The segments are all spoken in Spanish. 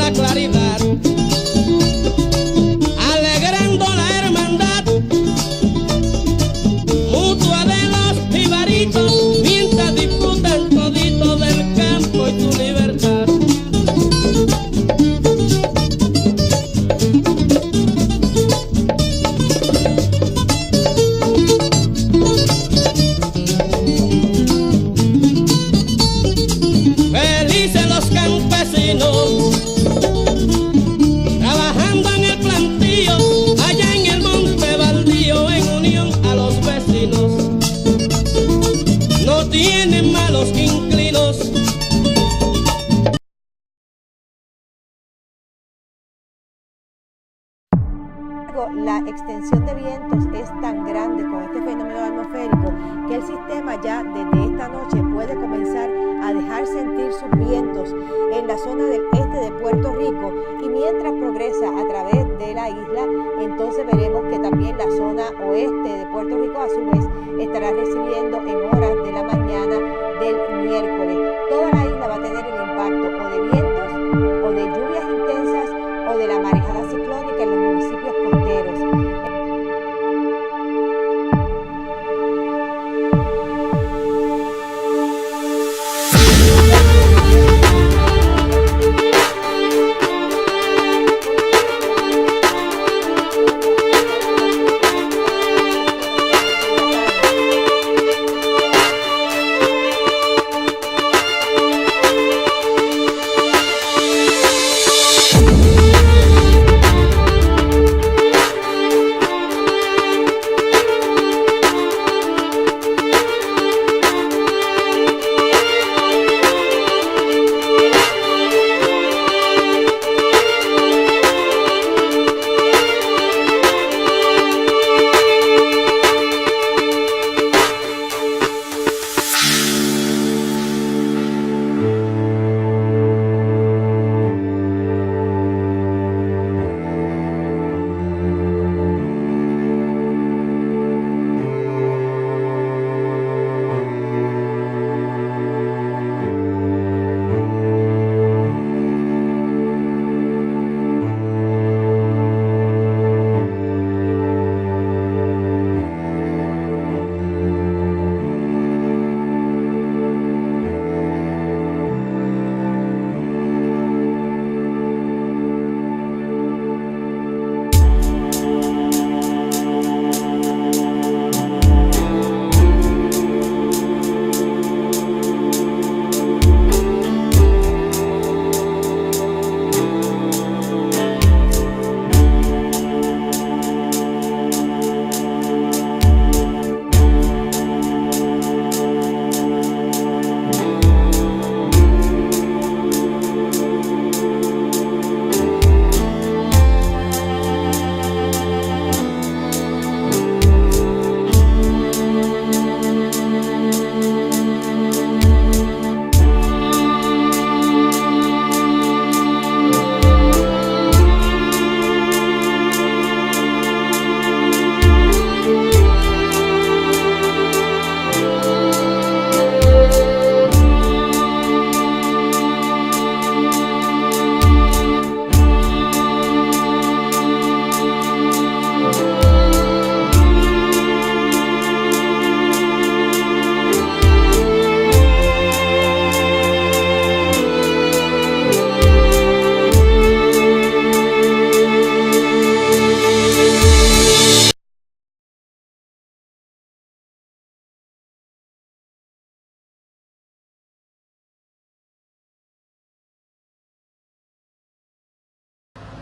la claridad, alegrando la hermandad mutua de los jibaritos, mientras disfrutan todito del campo y su libertad. Felices los campesinos, trabajando en el plantío, allá en el monte baldío, en unión a los vecinos. No tienen malos inquilinos. La extensión de vientos es tan grande con este fenómeno atmosférico que el sistema ya desde esta noche puede comenzar a dejar sentir sus vientos en la zona del este de Puerto Rico, y mientras progresa a través de la isla, entonces veremos que también la zona oeste de Puerto Rico a su vez estará recibiendo en horas de la mañana del miércoles. Toda la isla va a tener el impacto o de vientos o de lluvias intensas o de la marejada ciclónica en los municipios costeros.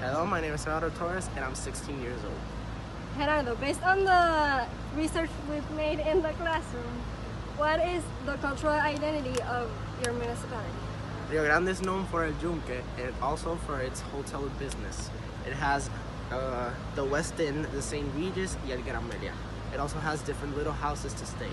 Hello, my name is Gerardo Torres and I'm 16 years old. Gerardo, based on the research we've made in the classroom, what is the cultural identity of your municipality? Rio Grande is known for el yunque and also for its hotel business. It has the West Inn, the St. Regis, y el Gran Meliá. It also has different little houses to stay.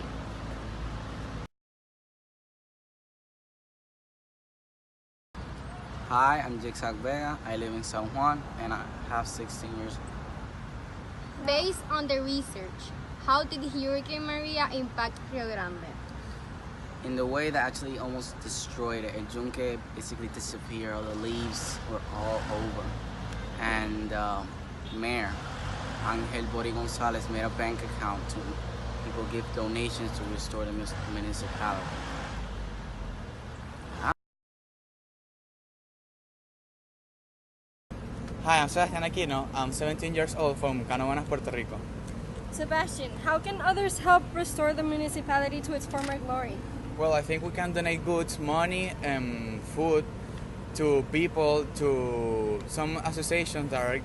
Hi, I'm Jigsaw Vega. I live in San Juan and I have 16 years old. Based on the research, how did Hurricane Maria impact Rio Grande? in the way that actually almost destroyed it. El yunque basically disappeared. All the leaves were all over. And Mayor Angel Bori Gonzalez made a bank account to people give donations to restore the municipality. Hi, I'm Sebastian Aquino. I'm 17 years old from Canóvanas, Puerto Rico. Sebastian, how can others help restore the municipality to its former glory? Well, I think we can donate goods, money, and food to people, to some associations that are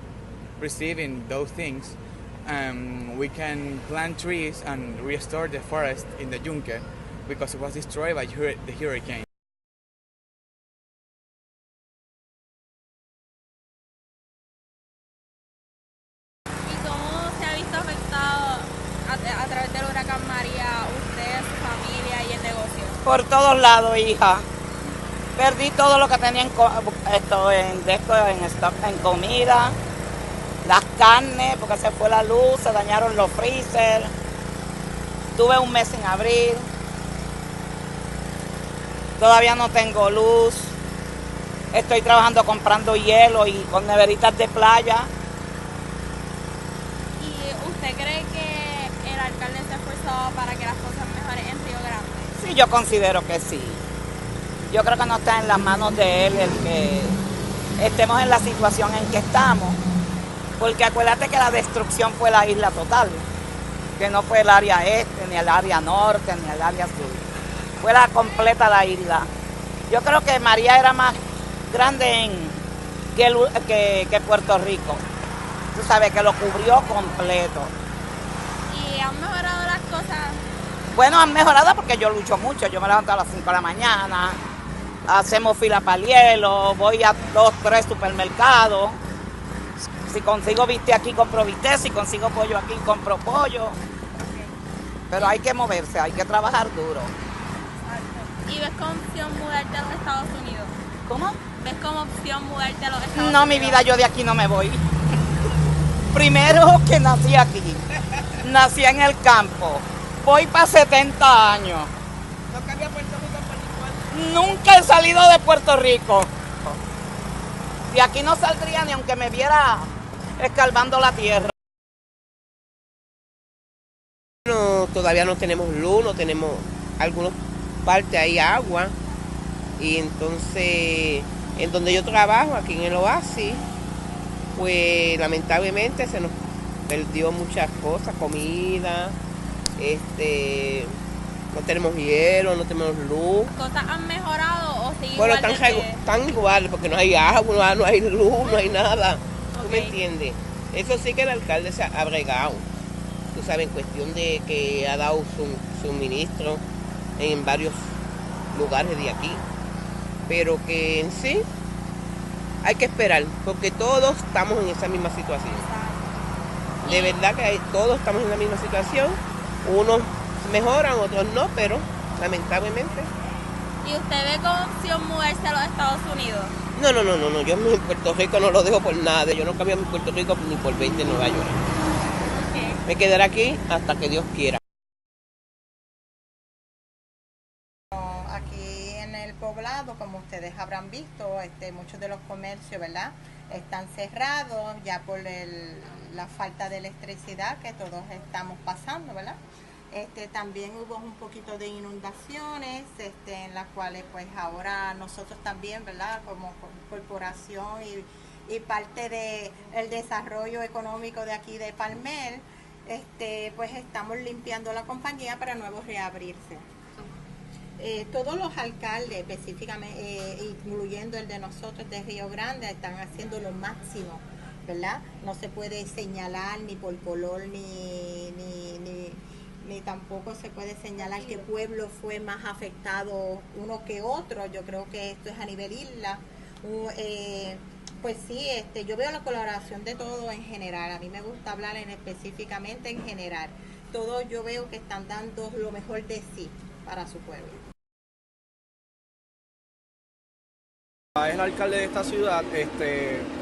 receiving those things. We can plant trees and restore the forest in the Yunque because it was destroyed by the hurricane. ¿Y cómo se ha visto afectado a través del huracán María usted, su familia y el negocio? Por todos lados, hija. Perdí todo lo que tenía en stock, en comida, las carnes, porque se fue la luz, se dañaron los freezer. Tuve un mes sin abrir. Todavía no tengo luz. Estoy trabajando comprando hielo y con neveritas de playa. ¿Y usted cree que el alcalde se ha esforzado para que las cosas mejoren en Río Grande? Sí, yo considero que sí. Yo creo que no está en las manos de él el que estemos en la situación en que estamos. Porque acuérdate que la destrucción fue la isla total. Que no fue el área este, ni el área norte, ni el área sur. Fue la completa la isla. Yo creo que María era más grande que Puerto Rico. Tú sabes que lo cubrió completo. ¿Y han mejorado las cosas? Bueno, han mejorado porque yo lucho mucho. Yo me levanto a las 5 de la mañana, hacemos fila para el hielo, voy a 2, 3 supermercados. Si consigo bistec aquí, compro bistec. Si consigo pollo aquí, compro pollo. Pero hay que moverse, hay que trabajar duro. ¿Y ves como opción mudarte a los Estados Unidos? ¿Cómo? ¿Ves como opción mudarte a los Estados Unidos? No, mi vida, yo de aquí no me voy. Primero que nací aquí. Nací en el campo. Voy para 70 años. Nunca he salido de Puerto Rico. De aquí no saldría ni aunque me viera escarbando la tierra. No, todavía no tenemos luz, no tenemos algunas partes hay agua. Y entonces, en donde yo trabajo, aquí en el Oasis, pues lamentablemente se nos perdió muchas cosas, comida, no tenemos hielo, no tenemos luz. ¿Cosas han mejorado o siguen Bueno, igual están iguales porque no hay agua, no hay luz, no hay nada. ¿Tú me Ok. entiendes? Eso sí que el alcalde se ha bregado. Tú sabes, en cuestión de que ha dado suministro en varios lugares de aquí. Pero que en sí hay que esperar, porque todos estamos en esa misma situación. De verdad que todos estamos en la misma situación. Unos mejoran, otros no, pero lamentablemente. ¿Y usted ve como opción mudarse a los Estados Unidos? No, yo en Puerto Rico no lo dejo por nada. Yo no cambio mi Puerto Rico ni por 20 en Nueva York. Ok. Me quedaré aquí hasta que Dios quiera. Aquí en el poblado, como ustedes habrán visto, muchos de los comercios, ¿verdad?, están cerrados ya por la falta de electricidad que todos estamos pasando, ¿verdad? También hubo un poquito de inundaciones, en las cuales pues ahora nosotros también, ¿verdad?, como corporación y parte del desarrollo económico de aquí de Palmer, pues estamos limpiando la compañía para nuevo reabrirse. Todos los alcaldes, específicamente, incluyendo el de nosotros de Río Grande, están haciendo lo máximo, ¿verdad? No se puede señalar ni por color ni tampoco se puede señalar qué pueblo fue más afectado uno que otro. Yo creo que esto es a nivel isla. Pues sí, yo veo la colaboración de todo en general. A mí me gusta hablar específicamente en general. Todos yo veo que están dando lo mejor de sí para su pueblo. Es el alcalde de esta ciudad.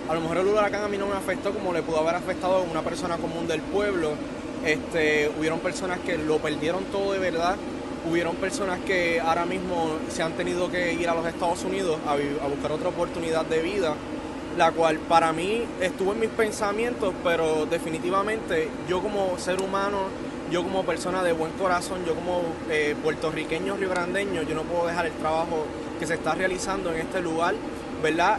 A lo mejor el huracán a mí no me afectó como le pudo haber afectado a una persona común del pueblo. Hubieron personas que lo perdieron todo de verdad, hubieron personas que ahora mismo se han tenido que ir a los Estados Unidos a buscar otra oportunidad de vida, la cual para mí estuvo en mis pensamientos, pero definitivamente yo como ser humano, yo como persona de buen corazón, yo como puertorriqueño riograndeño, yo no puedo dejar el trabajo que se está realizando en este lugar, ¿verdad?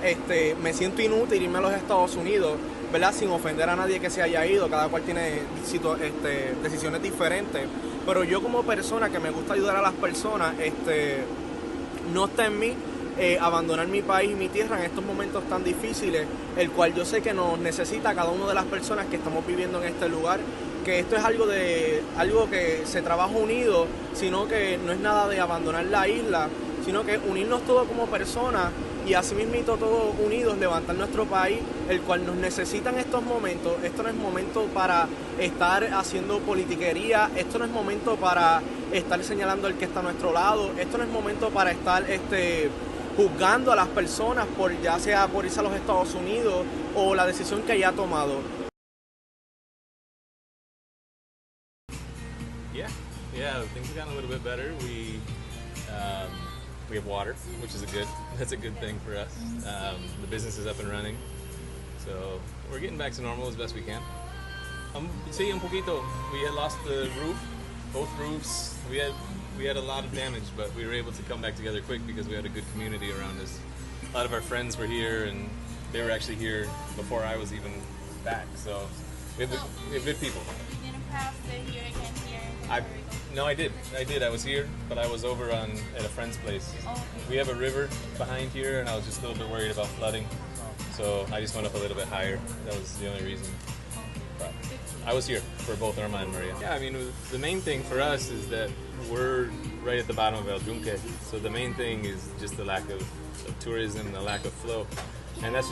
Me siento inútil irme a los Estados Unidos, ¿verdad? Sin ofender a nadie que se haya ido, cada cual tiene decisiones diferentes, pero yo como persona que me gusta ayudar a las personas, no está en mí abandonar mi país y mi tierra en estos momentos tan difíciles, el cual yo sé que nos necesita cada una de las personas que estamos viviendo en este lugar, que esto es algo que se trabaja unido, sino que no es nada de abandonar la isla, sino que unirnos todos como personas y así mismito todos unidos levantar nuestro país, el cual nos necesita en estos momentos. Esto no es momento para estar haciendo politiquería, esto no es momento para estar señalando el que está a nuestro lado, esto no es momento para estar juzgando a las personas ya sea por irse a los Estados Unidos o la decisión que haya tomado. Yeah, things have gotten a little bit better. We have water, which is that's a good thing for us. The business is up and running, so we're getting back to normal as best we can. Sí, un poquito. We had lost the roof, both roofs. We had a lot of damage, but we were able to come back together quick because we had a good community around us. A lot of our friends were here, and they were actually here before I was even back. So we have good people. You didn't pass the hurricane here in Puerto Rico? No, I did. I was here, but I was over at a friend's place. Oh, okay. We have a river behind here, and I was just a little bit worried about flooding, so I just went up a little bit higher. That was the only reason. But I was here for both Irma and Maria. Yeah, I mean, the main thing for us is that we're right at the bottom of El Yunque, so the main thing is just the lack of tourism, the lack of flow. And that's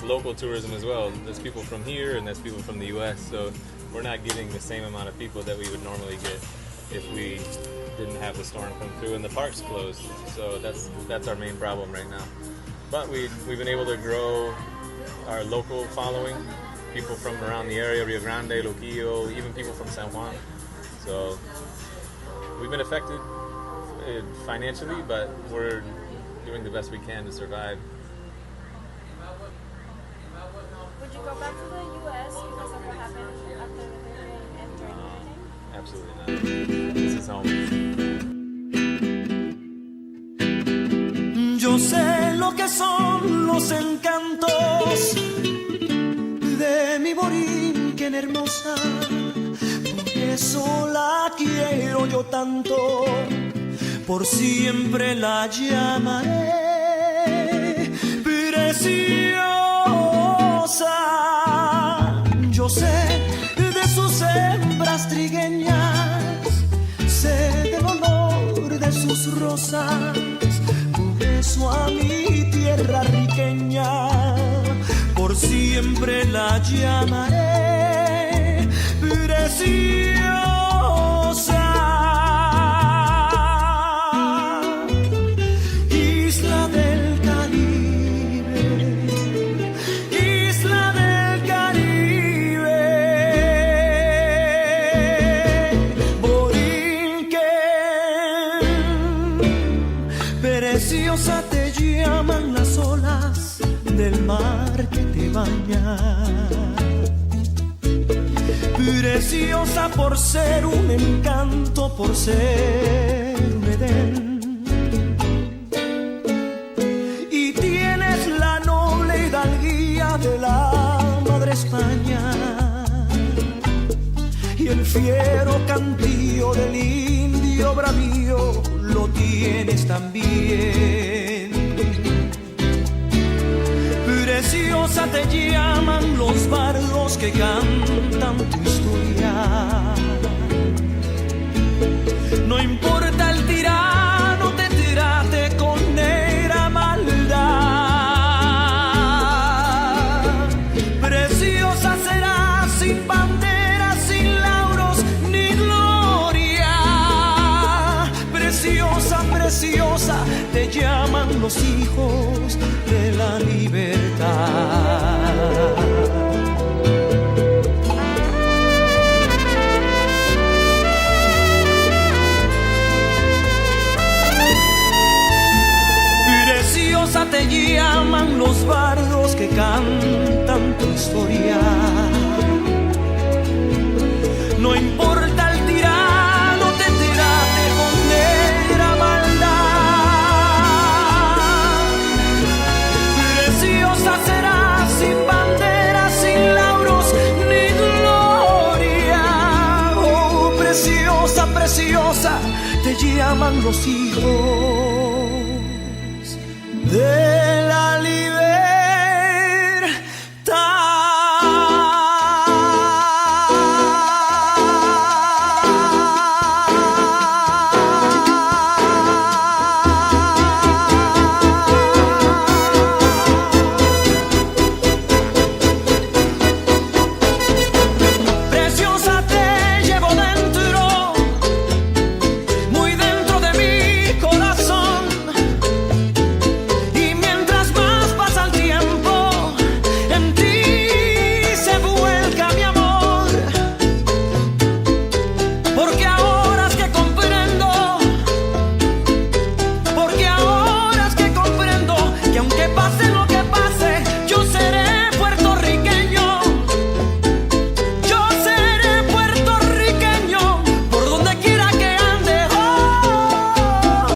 local tourism as well. There's people from here and there's people from the U.S., so we're not getting the same amount of people that we would normally get if we didn't have the storm come through and the park's closed. So that's our main problem right now. But we've been able to grow our local following, people from around the area, Rio Grande, Loquillo, even people from San Juan. So we've been affected financially, but we're doing the best we can to survive. Would you go back to the U.S. because of what happened after the hurricane and during the hurricane? Absolutely not. This is home. Yo sé lo que son los encantos de mi Borinquen hermosa, por eso la quiero yo tanto, por siempre la llamaré preciosa. Yo sé de sus hembras trigueñas, sé del olor de sus rosas, por eso a mi tierra riqueña por siempre la llamaré preciosa. Isla del Caribe, isla del Caribe, Borinquen, preciosa te llaman las olas del mar que te baña, preciosa por ser un encanto, por ser un Edén. Y tienes la noble hidalguía de la madre España y el fiero cantío del indio bravío lo tienes también. Preciosa te llaman los bardos que cantan tu historia. No importa el tirano te trate con negra maldad. Preciosa será sin bandera, sin lauros ni gloria. Preciosa, preciosa te llaman los hijos de la libertad. los hijos de